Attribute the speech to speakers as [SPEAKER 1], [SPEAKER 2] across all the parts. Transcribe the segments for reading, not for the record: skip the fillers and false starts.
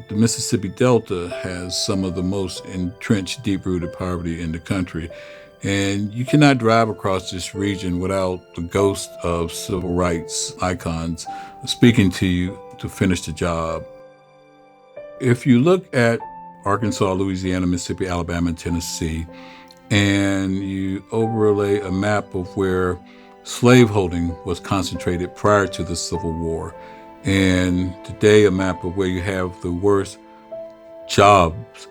[SPEAKER 1] The Mississippi Delta has some of the most entrenched, deep-rooted poverty in the country. And you cannot drive across this region without the ghost of civil rights icons speaking to you to finish the job. If you look at Arkansas, Louisiana, Mississippi, Alabama, and Tennessee, and you overlay a map of where slaveholding was concentrated prior to the Civil War, and today a map of where you have the worst jobs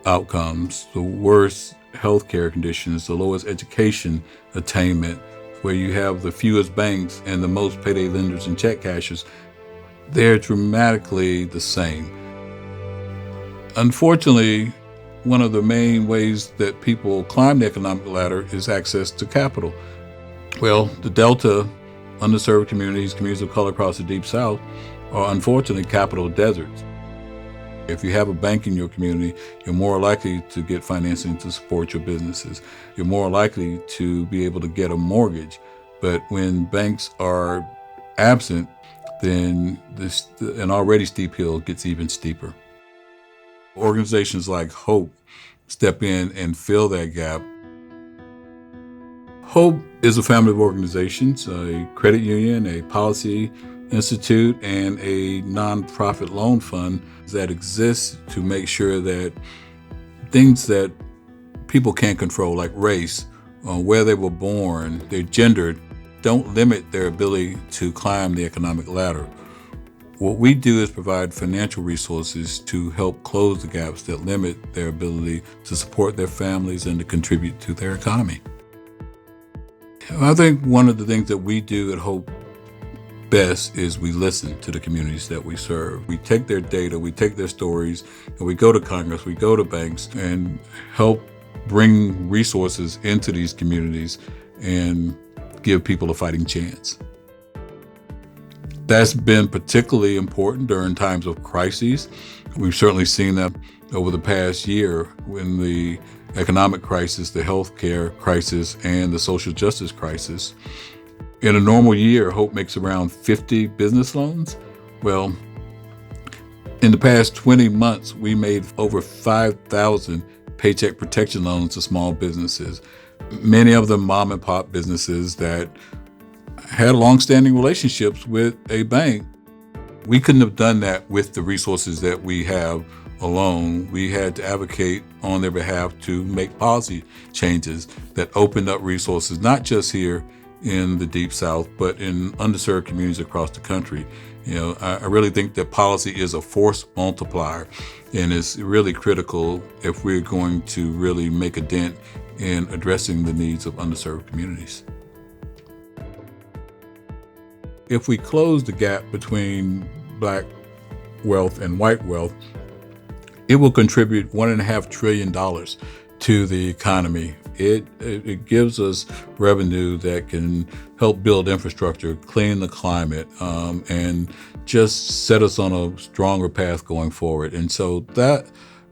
[SPEAKER 1] outcomes, the worst healthcare conditions, the lowest education attainment, where you have the fewest banks and the most payday lenders and check cashers, they're dramatically the same. Unfortunately, one of the main ways that people climb the economic ladder is access to capital. Well, the Delta, underserved communities, communities of color across the Deep South, are unfortunately capital deserts. If you have a bank in your community, you're more likely to get financing to support your businesses. You're more likely to be able to get a mortgage. But when banks are absent, then an already steep hill gets even steeper. Organizations like HOPE step in and fill that gap. HOPE is a family of organizations, a credit union, a policy institute, and a nonprofit loan fund that exists to make sure that things that people can't control, like race, where they were born, their gender, don't limit their ability to climb the economic ladder. What we do is provide financial resources to help close the gaps that limit their ability to support their families and to contribute to their economy. I think one of the things that we do at HOPE best is we listen to the communities that we serve. We take their data, we take their stories, and we go to Congress, we go to banks, and help bring resources into these communities and give people a fighting chance. That's been particularly important during times of crises. We've certainly seen that over the past year when the economic crisis, the healthcare crisis, and the social justice crisis. In a normal year, HOPE makes around 50 business loans. Well, in the past 20 months, we made over 5,000 paycheck protection loans to small businesses, many of them mom and pop businesses that had longstanding relationships with a bank. We couldn't have done that with the resources that we have alone. We had to advocate on their behalf to make policy changes that opened up resources, not just here in the Deep South, but in underserved communities across the country. I really think that policy is a force multiplier, and it's really critical if we're going to really make a dent in addressing the needs of underserved communities. If we close the gap between Black wealth and white wealth, it will contribute $1.5 trillion to the economy. It gives us revenue that can help build infrastructure, clean the climate, and just set us on a stronger path going forward. And so that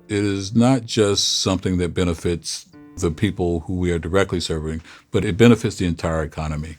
[SPEAKER 1] is not just something that benefits the people who we are directly serving, but it benefits the entire economy.